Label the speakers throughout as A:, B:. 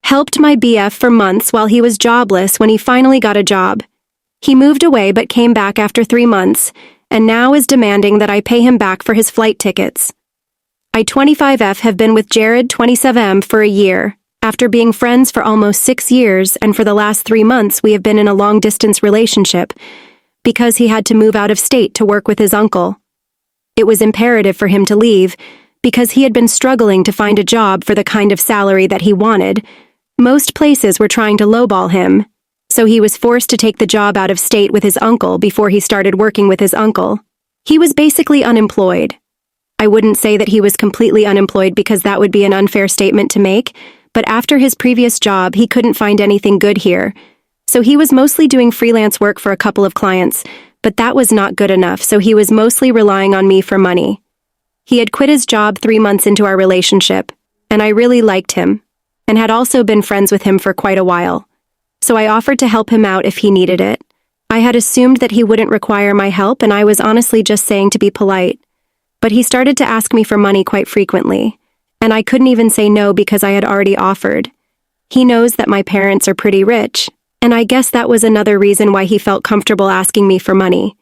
A: helped my BF for months while he was jobless when he finally got a job. He moved away but came back after 3 months, and now is demanding that I pay him back for his flight tickets. I 25F have been with Jared 27M for a year, after being friends for almost 6 years, and for the last 3 months we have been in a long-distance relationship, because he had to move out of state to work with his uncle. It was imperative for him to leave, because he had been struggling to find a job for the kind of salary that he wanted. Most places were trying to lowball him, so he was forced to take the job out of state with his uncle before he started working with his uncle. He was basically unemployed. I wouldn't say that he was completely unemployed because that would be an unfair statement to make, but after his previous job, he couldn't find anything good here. So he was mostly doing freelance work for a couple of clients, but that was not good enough, so he was mostly relying on me for money. He had quit his job 3 months into our relationship, and I really liked him, and had also been friends with him for quite a while. So I offered to help him out if he needed it. I had assumed that he wouldn't require my help, and I was honestly just saying to be polite. But he started to ask me for money quite frequently, and I couldn't even say no because I had already offered. He knows that my parents are pretty rich, and I guess that was another reason why he felt comfortable asking me for money.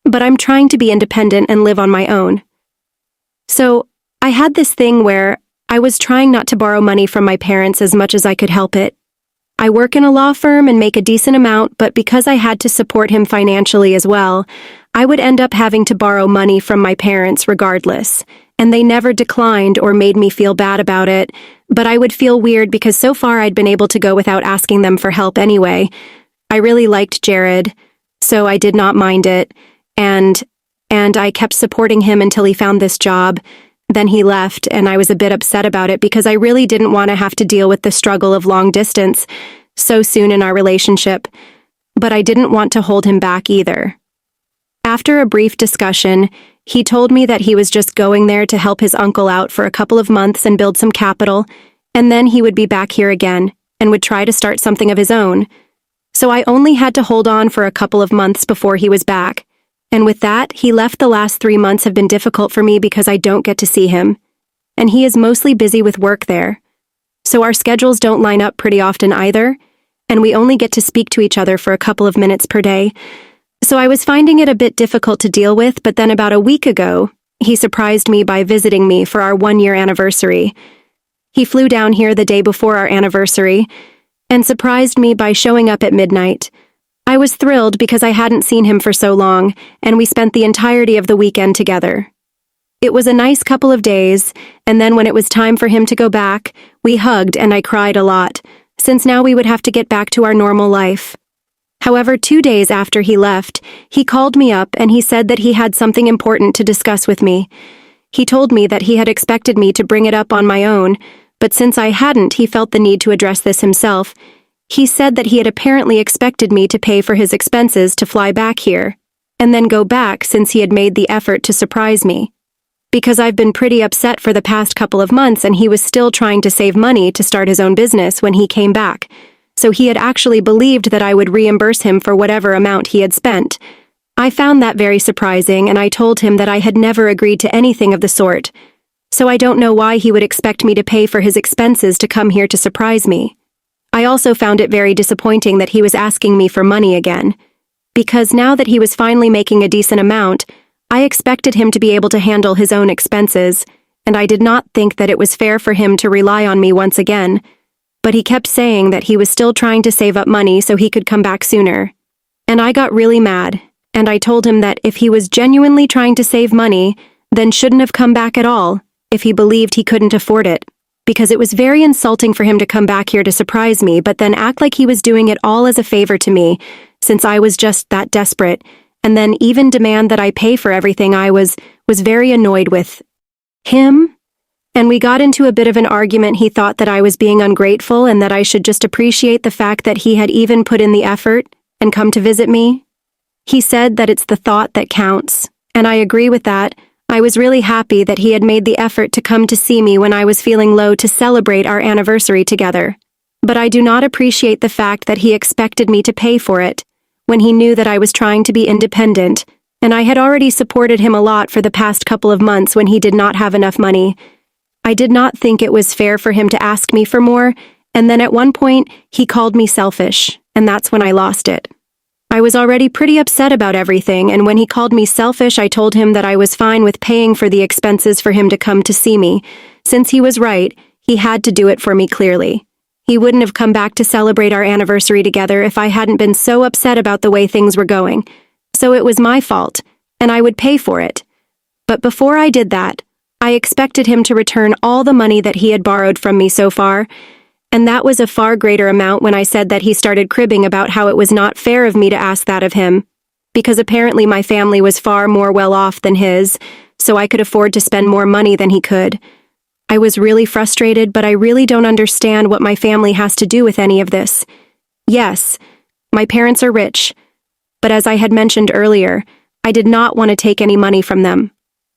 A: But I'm trying to be independent and live on my own. So, I had this thing where I was trying not to borrow money from my parents as much as I could help it. I work in a law firm and make a decent amount, but because I had to support him financially as well, I would end up having to borrow money from my parents regardless, and they never declined or made me feel bad about it, but I would feel weird because so far I'd been able to go without asking them for help anyway. I really liked Jared, so I did not mind it, and I kept supporting him until he found this job. Then he left, and I was a bit upset about it because I really didn't want to have to deal with the struggle of long distance so soon in our relationship, but I didn't want to hold him back either. After a brief discussion, he told me that he was just going there to help his uncle out for a couple of months and build some capital, and then he would be back here again and would try to start something of his own. So I only had to hold on for a couple of months before he was back. And with that, he left. The last 3 months have been difficult for me because I don't get to see him. And he is mostly busy with work there. So our schedules don't line up pretty often either, and we only get to speak to each other for a couple of minutes per day. So I was finding it a bit difficult to deal with, but then about a week ago, he surprised me by visiting me for our 1-year anniversary. He flew down here the day before our anniversary, and surprised me by showing up at midnight. I was thrilled because I hadn't seen him for so long, and we spent the entirety of the weekend together. It was a nice couple of days, and then when it was time for him to go back, we hugged and I cried a lot, since now we would have to get back to our normal life. However, 2 days after he left, he called me up and he said that he had something important to discuss with me. He told me that he had expected me to bring it up on my own, but since I hadn't, he felt the need to address this himself. He said that he had apparently expected me to pay for his expenses to fly back here, and then go back since he had made the effort to surprise me. Because I've been pretty upset for the past couple of months and he was still trying to save money to start his own business when he came back, so he had actually believed that I would reimburse him for whatever amount he had spent. I found that very surprising, and I told him that I had never agreed to anything of the sort, so I don't know why he would expect me to pay for his expenses to come here to surprise me. I also found it very disappointing that he was asking me for money again, because now that he was finally making a decent amount, I expected him to be able to handle his own expenses, and I did not think that it was fair for him to rely on me once again, but he kept saying that he was still trying to save up money so he could come back sooner. And I got really mad, and I told him that if he was genuinely trying to save money, then shouldn't have come back at all, if he believed he couldn't afford it. Because it was very insulting for him to come back here to surprise me, but then act like he was doing it all as a favor to me, since I was just that desperate, and then even demand that I pay for everything. I was very annoyed with him, and we got into a bit of an argument. He thought that I was being ungrateful and that I should just appreciate the fact that he had even put in the effort and come to visit me. He said that it's the thought that counts, and I agree with that. I was really happy that he had made the effort to come to see me when I was feeling low to celebrate our anniversary together. But I do not appreciate the fact that he expected me to pay for it, when he knew that I was trying to be independent, and I had already supported him a lot for the past couple of months when he did not have enough money. I did not think it was fair for him to ask me for more, And then at one point, he called me selfish, and that's when I lost it. I was already pretty upset about everything, and when he called me selfish, I told him that I was fine with paying for the expenses for him to come to see me. Since he was right, he had to do it for me clearly. He wouldn't have come back to celebrate our anniversary together if I hadn't been so upset about the way things were going. So it was my fault, and I would pay for it. But before I did that, I expected him to return all the money that he had borrowed from me so far, and that was a far greater amount when I said that he started cribbing about how it was not fair of me to ask that of him, because apparently my family was far more well off than his, so I could afford to spend more money than he could. I was really frustrated, but I really don't understand what my family has to do with any of this. Yes, my parents are rich, but as I had mentioned earlier, I did not want to take any money from them.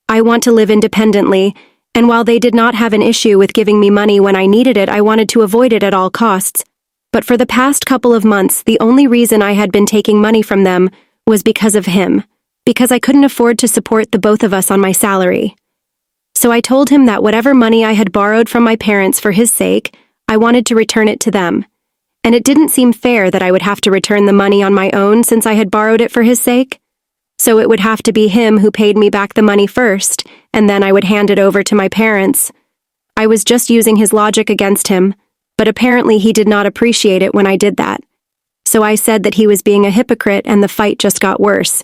A: I want to live independently, and while they did not have an issue with giving me money when I needed it, I wanted to avoid it at all costs. But for the past couple of months, the only reason I had been taking money from them was because of him, because I couldn't afford to support the both of us on my salary. So I told him that whatever money I had borrowed from my parents for his sake, I wanted to return it to them. And it didn't seem fair that I would have to return the money on my own since I had borrowed it for his sake. So it would have to be him who paid me back the money first, and then I would hand it over to my parents. I was just using his logic against him, but apparently he did not appreciate it when I did that. So I said that he was being a hypocrite and the fight just got worse.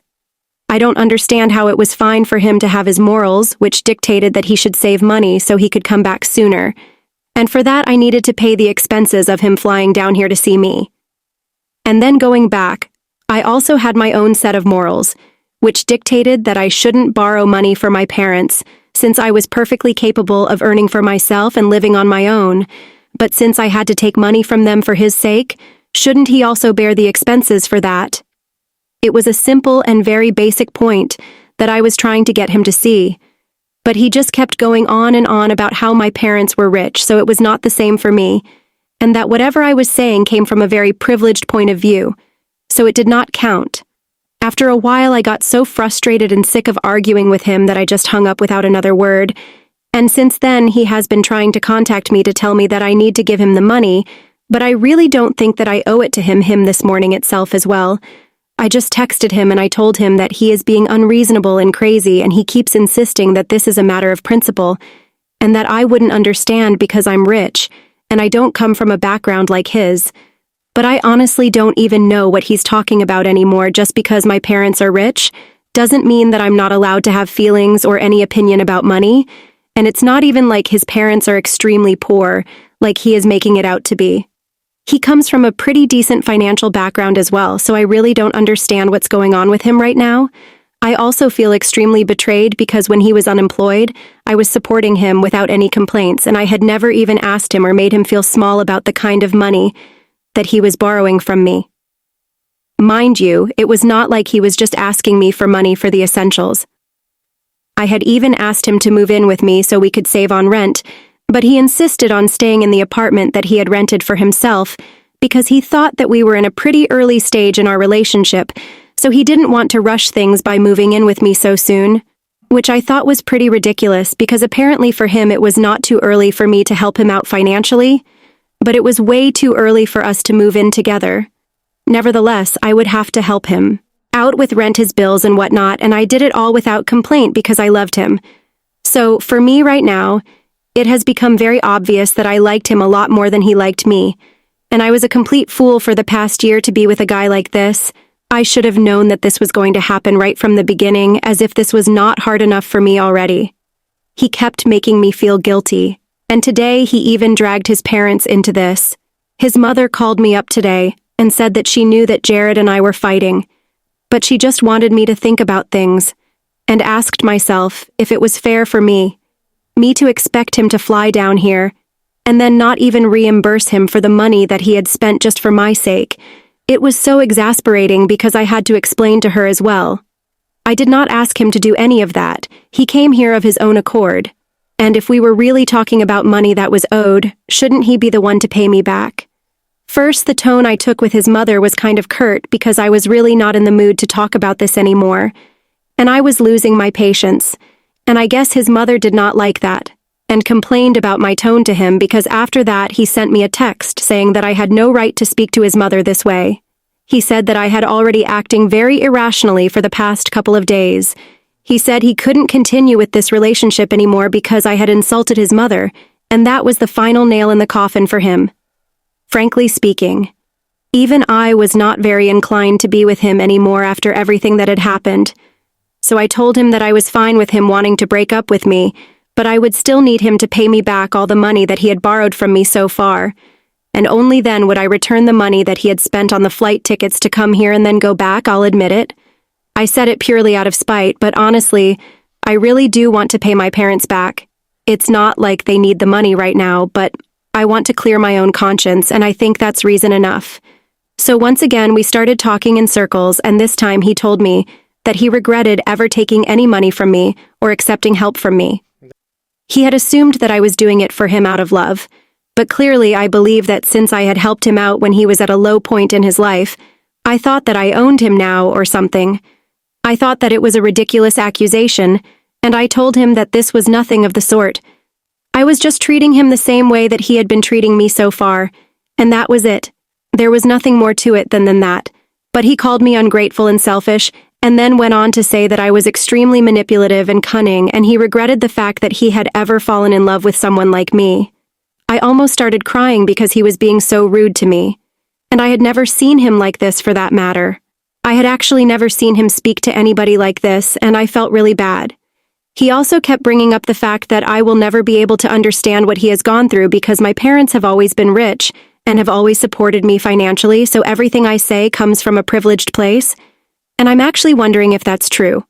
A: I don't understand how it was fine for him to have his morals, which dictated that he should save money so he could come back sooner. And for that I needed to pay the expenses of him flying down here to see me. And then going back, I also had my own set of morals, which dictated that I shouldn't borrow money for my parents, since I was perfectly capable of earning for myself and living on my own. But since I had to take money from them for his sake, shouldn't he also bear the expenses for that? It was a simple and very basic point that I was trying to get him to see. But he just kept going on and on about how my parents were rich, so it was not the same for me, and that whatever I was saying came from a very privileged point of view, so it did not count. After a while, I got so frustrated and sick of arguing with him that I just hung up without another word, and since then he has been trying to contact me to tell me that I need to give him the money, but I really don't think that I owe it to him this morning itself as well. I just texted him and I told him that he is being unreasonable and crazy and he keeps insisting that this is a matter of principle, and that I wouldn't understand because I'm rich, and I don't come from a background like his. But I honestly don't even know what he's talking about anymore. Just because my parents are rich doesn't mean that I'm not allowed to have feelings or any opinion about money, and it's not even like his parents are extremely poor, like he is making it out to be. He comes from a pretty decent financial background as well, so I really don't understand what's going on with him right now. I also feel extremely betrayed because when he was unemployed, I was supporting him without any complaints, and I had never even asked him or made him feel small about the kind of money that he was borrowing from me. Mind you, it was not like he was just asking me for money for the essentials. I had even asked him to move in with me so we could save on rent, but he insisted on staying in the apartment that he had rented for himself because he thought that we were in a pretty early stage in our relationship, so he didn't want to rush things by moving in with me so soon, which I thought was pretty ridiculous because apparently for him it was not too early for me to help him out financially, but it was way too early for us to move in together. Nevertheless, I would have to help him out with rent, his bills and whatnot, and I did it all without complaint because I loved him. So, for me right now, it has become very obvious that I liked him a lot more than he liked me, and I was a complete fool for the past year to be with a guy like this. I should have known that this was going to happen right from the beginning, as if this was not hard enough for me already. He kept making me feel guilty. And today he even dragged his parents into this. His mother called me up today and said that she knew that Jared and I were fighting, but she just wanted me to think about things and asked myself if it was fair for me to expect him to fly down here and then not even reimburse him for the money that he had spent just for my sake. It was so exasperating because I had to explain to her as well. I did not ask him to do any of that. He came here of his own accord. And if we were really talking about money that was owed, shouldn't he be the one to pay me back? First, the tone I took with his mother was kind of curt because I was really not in the mood to talk about this anymore, and I was losing my patience, and I guess his mother did not like that. and complained about my tone to him because after that he sent me a text saying that I had no right to speak to his mother this way. He said that I had already acting very irrationally for the past couple of days. He said he couldn't continue with this relationship anymore because I had insulted his mother, and that was the final nail in the coffin for him. Frankly speaking, even I was not very inclined to be with him anymore after everything that had happened. So I told him that I was fine with him wanting to break up with me, but I would still need him to pay me back all the money that he had borrowed from me so far, and only then would I return the money that he had spent on the flight tickets to come here and then go back, I'll admit it. I said it purely out of spite, but honestly, I really do want to pay my parents back. It's not like they need the money right now, but I want to clear my own conscience, and I think that's reason enough. So once again, we started talking in circles, and this time he told me that he regretted ever taking any money from me or accepting help from me. He had assumed that I was doing it for him out of love, but clearly I believe that since I had helped him out when he was at a low point in his life, I thought that I owned him now or something. I thought that it was a ridiculous accusation, and I told him that this was nothing of the sort. I was just treating him the same way that he had been treating me so far, and that was it. There was nothing more to it than that. But he called me ungrateful and selfish, and then went on to say that I was extremely manipulative and cunning, and he regretted the fact that he had ever fallen in love with someone like me. I almost started crying because he was being so rude to me. And I had never seen him like this for that matter. I had actually never seen him speak to anybody like this, and I felt really bad. He also kept bringing up the fact that I will never be able to understand what he has gone through because my parents have always been rich and have always supported me financially, so everything I say comes from a privileged place. And I'm actually wondering if that's true.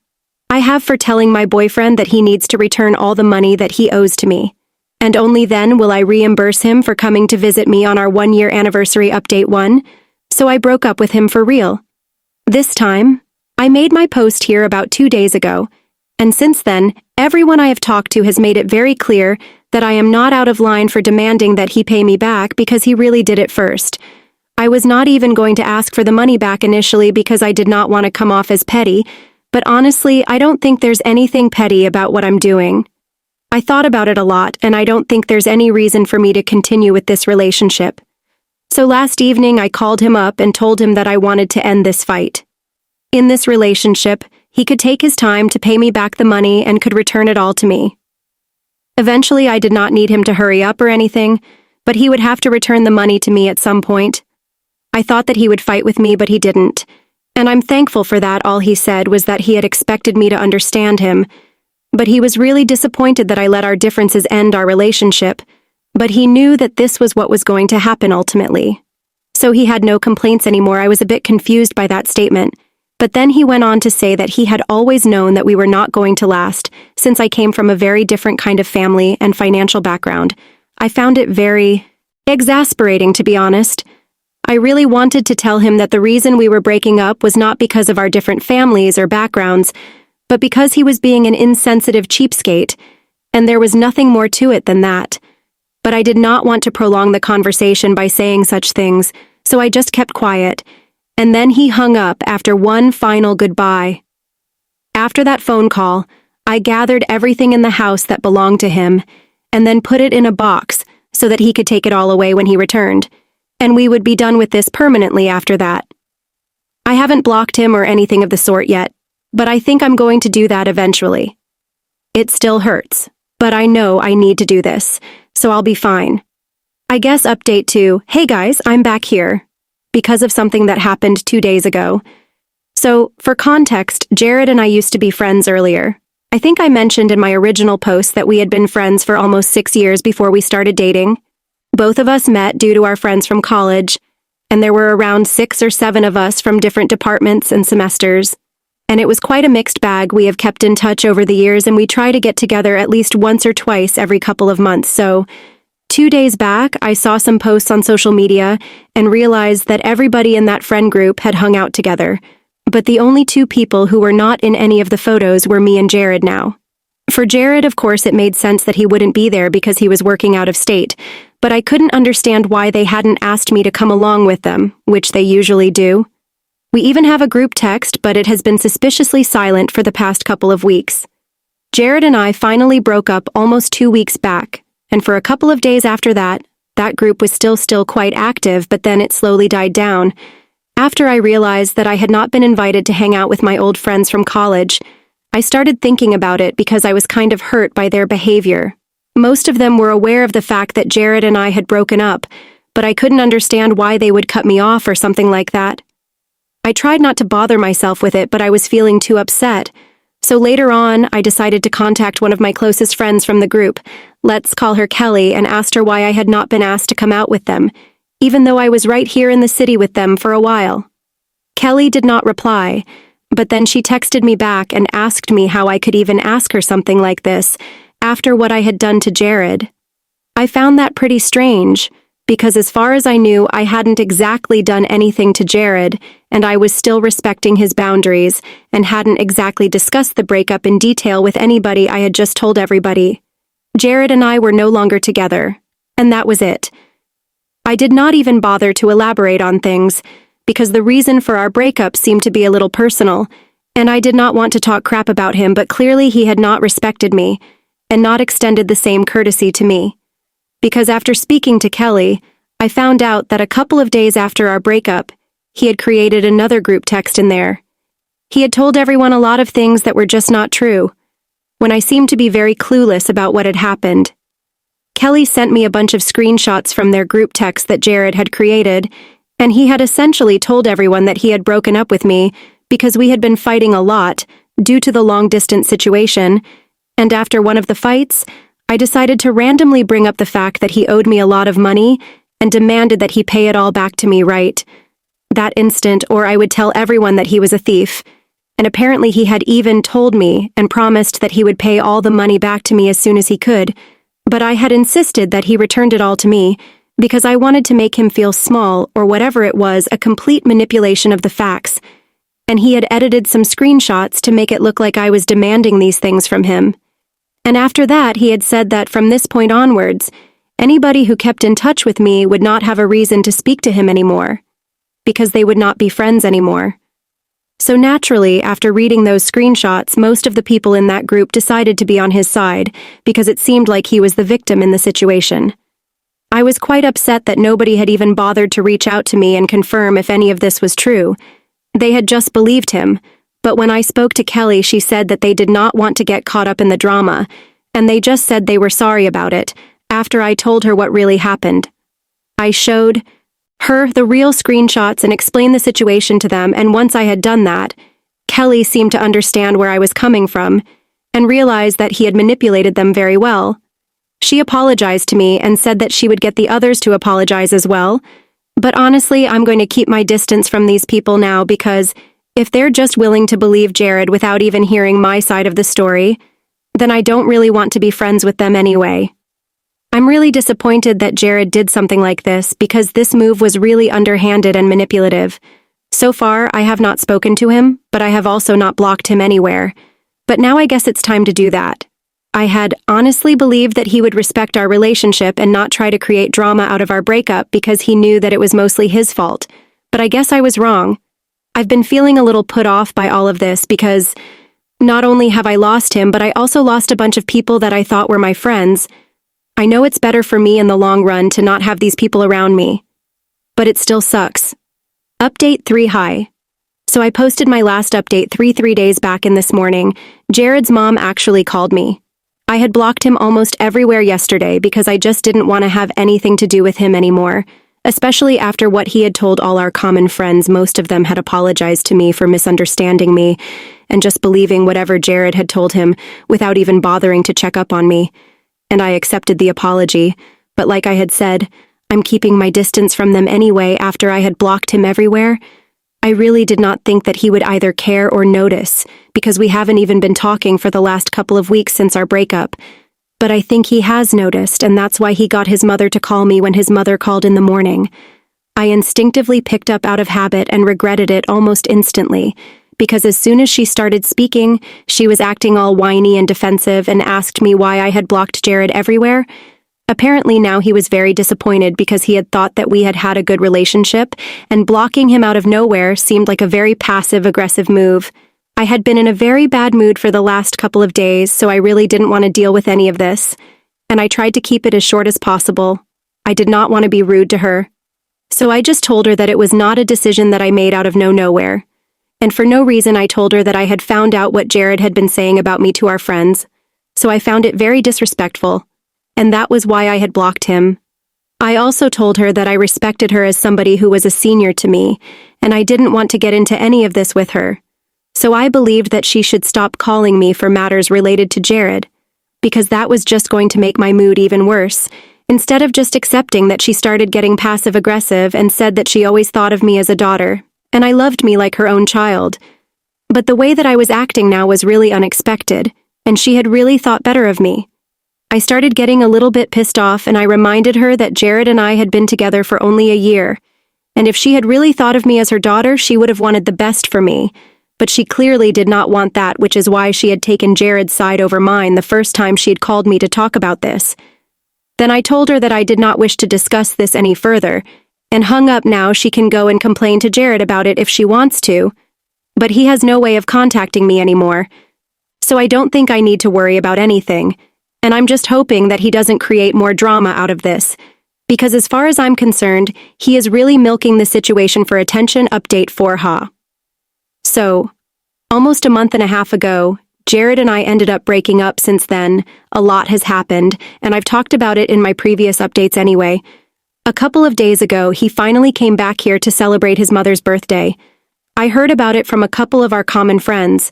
A: I have for telling my boyfriend that he needs to return all the money that he owes to me. And only then will I reimburse him for coming to visit me on our 1-year anniversary update 1, so I broke up with him for real. This time, I made my post here about 2 days ago, and since then, everyone I have talked to has made it very clear that I am not out of line for demanding that he pay me back because he really did it first. I was not even going to ask for the money back initially because I did not want to come off as petty, but honestly, I don't think there's anything petty about what I'm doing. I thought about it a lot, and I don't think there's any reason for me to continue with this relationship. So last evening, I called him up and told him that I wanted to end this fight. In this relationship, he could take his time to pay me back the money and could return it all to me. Eventually, I did not need him to hurry up or anything, but he would have to return the money to me at some point. I thought that he would fight with me, but he didn't. And I'm thankful for that. All he said was that he had expected me to understand him, but he was really disappointed that I let our differences end our relationship, but he knew that this was what was going to happen ultimately. So he had no complaints anymore. I was a bit confused by that statement, but then he went on to say that he had always known that we were not going to last, since I came from a very different kind of family and financial background. I found it very exasperating, to be honest. I really wanted to tell him that the reason we were breaking up was not because of our different families or backgrounds, but because he was being an insensitive cheapskate, and there was nothing more to it than that. But I did not want to prolong the conversation by saying such things, so I just kept quiet, and then he hung up after one final goodbye. After that phone call, I gathered everything in the house that belonged to him, and then put it in a box so that he could take it all away when he returned, and we would be done with this permanently after that. I haven't blocked him or anything of the sort yet, but I think I'm going to do that eventually. It still hurts, but I know I need to do this, so I'll be fine. I guess update 2, hey guys, I'm back here, because of something that happened 2 days ago. So, for context, Jared and I used to be friends earlier. I think I mentioned in my original post that we had been friends for almost 6 years before we started dating. Both of us met due to our friends from college, and there were around 6 or 7 of us from different departments and semesters. And it was quite a mixed bag. We have kept in touch over the years, and we try to get together at least once or twice every couple of months. So, 2 days back, I saw some posts on social media and realized that everybody in that friend group had hung out together. But the only 2 people who were not in any of the photos were me and Jared now. For Jared, of course, it made sense that he wouldn't be there because he was working out of state, but I couldn't understand why they hadn't asked me to come along with them, which they usually do. We even have a group text, but it has been suspiciously silent for the past couple of weeks. Jared and I finally broke up almost 2 weeks back, and for a couple of days after that, that group was still quite active, but then it slowly died down. After I realized that I had not been invited to hang out with my old friends from college, I started thinking about it because I was kind of hurt by their behavior. Most of them were aware of the fact that Jared and I had broken up, but I couldn't understand why they would cut me off or something like that. I tried not to bother myself with it, but I was feeling too upset. So later on, I decided to contact one of my closest friends from the group, let's call her Kelly, and asked her why I had not been asked to come out with them, even though I was right here in the city with them for a while. Kelly did not reply, but then she texted me back and asked me how I could even ask her something like this after what I had done to Jared. I found that pretty strange, because as far as I knew, I hadn't exactly done anything to Jared, and I was still respecting his boundaries and hadn't exactly discussed the breakup in detail with anybody. I had just told everybody. Jared and I were no longer together, and that was it. I did not even bother to elaborate on things, because the reason for our breakup seemed to be a little personal, and I did not want to talk crap about him, but clearly he had not respected me and not extended the same courtesy to me. Because after speaking to Kelly, I found out that a couple of days after our breakup, he had created another group text in there. He had told everyone a lot of things that were just not true, when I seemed to be very clueless about what had happened. Kelly sent me a bunch of screenshots from their group text that Jared had created, and he had essentially told everyone that he had broken up with me because we had been fighting a lot due to the long-distance situation, and after one of the fights, I decided to randomly bring up the fact that he owed me a lot of money and demanded that he pay it all back to me right that instant, or I would tell everyone that he was a thief. And apparently he had even told me and promised that he would pay all the money back to me as soon as he could, but I had insisted that he returned it all to me because I wanted to make him feel small, or whatever it was, a complete manipulation of the facts. And he had edited some screenshots to make it look like I was demanding these things from him. And after that, he had said that from this point onwards, anybody who kept in touch with me would not have a reason to speak to him anymore, because they would not be friends anymore. So naturally, after reading those screenshots, most of the people in that group decided to be on his side, because it seemed like he was the victim in the situation. I was quite upset that nobody had even bothered to reach out to me and confirm if any of this was true. They had just believed him. But when I spoke to Kelly, she said that they did not want to get caught up in the drama, and they just said they were sorry about it after I told her what really happened. I showed her the real screenshots and explained the situation to them, and once I had done that, Kelly seemed to understand where I was coming from and realized that he had manipulated them very well. She apologized to me and said that she would get the others to apologize as well, but honestly, I'm going to keep my distance from these people now because if they're just willing to believe Jared without even hearing my side of the story, then I don't really want to be friends with them anyway. I'm really disappointed that Jared did something like this because this move was really underhanded and manipulative. So far, I have not spoken to him, but I have also not blocked him anywhere. But now I guess it's time to do that. I had honestly believed that he would respect our relationship and not try to create drama out of our breakup because he knew that it was mostly his fault. But I guess I was wrong. I've been feeling a little put off by all of this because not only have I lost him, but I also lost a bunch of people that I thought were my friends. I know it's better for me in the long run to not have these people around me, but it still sucks. Update 3 Hi. So I posted my last update 3 days back, and this morning, Jared's mom actually called me. I had blocked him almost everywhere yesterday because I just didn't want to have anything to do with him anymore. Especially after what he had told all our common friends. Most of them had apologized to me for misunderstanding me and just believing whatever Jared had told him without even bothering to check up on me. And I accepted the apology, but like I had said, I'm keeping my distance from them anyway after I had blocked him everywhere. I really did not think that he would either care or notice, because we haven't even been talking for the last couple of weeks since our breakup. But I think he has noticed, and that's why he got his mother to call me when his mother called in the morning. I instinctively picked up out of habit and regretted it almost instantly, because as soon as she started speaking, she was acting all whiny and defensive and asked me why I had blocked Jared everywhere. Apparently now he was very disappointed because he had thought that we had had a good relationship, and blocking him out of nowhere seemed like a very passive-aggressive move. I had been in a very bad mood for the last couple of days, so I really didn't want to deal with any of this, and I tried to keep it as short as possible. I did not want to be rude to her. So I just told her that it was not a decision that I made out of nowhere. And for no reason I told her that I had found out what Jared had been saying about me to our friends, so I found it very disrespectful, and that was why I had blocked him. I also told her that I respected her as somebody who was a senior to me, and I didn't want to get into any of this with her. So I believed that she should stop calling me for matters related to Jared, because that was just going to make my mood even worse, instead of just accepting that she started getting passive-aggressive and said that she always thought of me as a daughter, and I loved me like her own child. But the way that I was acting now was really unexpected, and she had really thought better of me. I started getting a little bit pissed off, and I reminded her that Jared and I had been together for only a year, and if she had really thought of me as her daughter, she would have wanted the best for me. But she clearly did not want that, which is why she had taken Jared's side over mine the first time she had called me to talk about this. Then I told her that I did not wish to discuss this any further, and hung up. Now she can go and complain to Jared about it if she wants to, but he has no way of contacting me anymore. So I don't think I need to worry about anything, and I'm just hoping that he doesn't create more drama out of this, because as far as I'm concerned, he is really milking the situation for attention. Update for Ha. So, almost a month and a half ago, Jared and I ended up breaking up. Since then, a lot has happened, and I've talked about it in my previous updates anyway. A couple of days ago, he finally came back here to celebrate his mother's birthday. I heard about it from a couple of our common friends,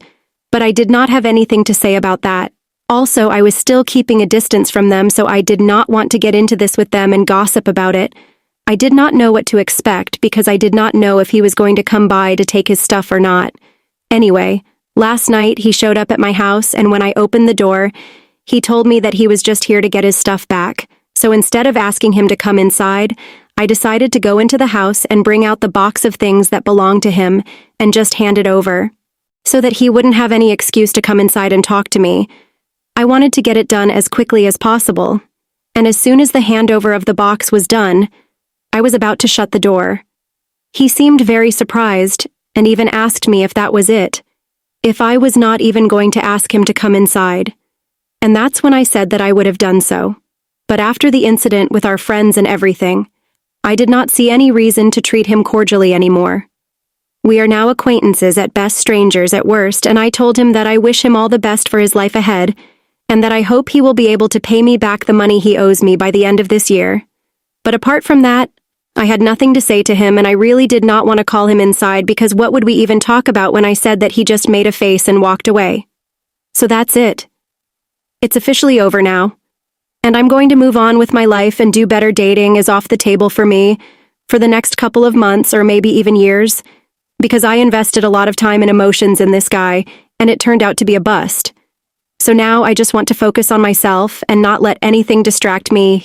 A: but I did not have anything to say about that. Also, I was still keeping a distance from them, so I did not want to get into this with them and gossip about it. I did not know what to expect because I did not know if he was going to come by to take his stuff or not. Anyway, last night he showed up at my house, and when I opened the door, he told me that he was just here to get his stuff back. So instead of asking him to come inside, I decided to go into the house and bring out the box of things that belonged to him and just hand it over, so that he wouldn't have any excuse to come inside and talk to me. I wanted to get it done as quickly as possible, and as soon as the handover of the box was done, I was about to shut the door. He seemed very surprised, and even asked me if that was it, if I was not even going to ask him to come inside. And that's when I said that I would have done so. But after the incident with our friends and everything, I did not see any reason to treat him cordially anymore. We are now acquaintances at best, strangers at worst, and I told him that I wish him all the best for his life ahead, and that I hope he will be able to pay me back the money he owes me by the end of this year. But apart from that, I had nothing to say to him, and I really did not want to call him inside because what would we even talk about when I said that he just made a face and walked away? So that's it. It's officially over now. And I'm going to move on with my life, and do better. Dating is off the table for me for the next couple of months or maybe even years, because I invested a lot of time and emotions in this guy, and it turned out to be a bust. So now I just want to focus on myself and not let anything distract me.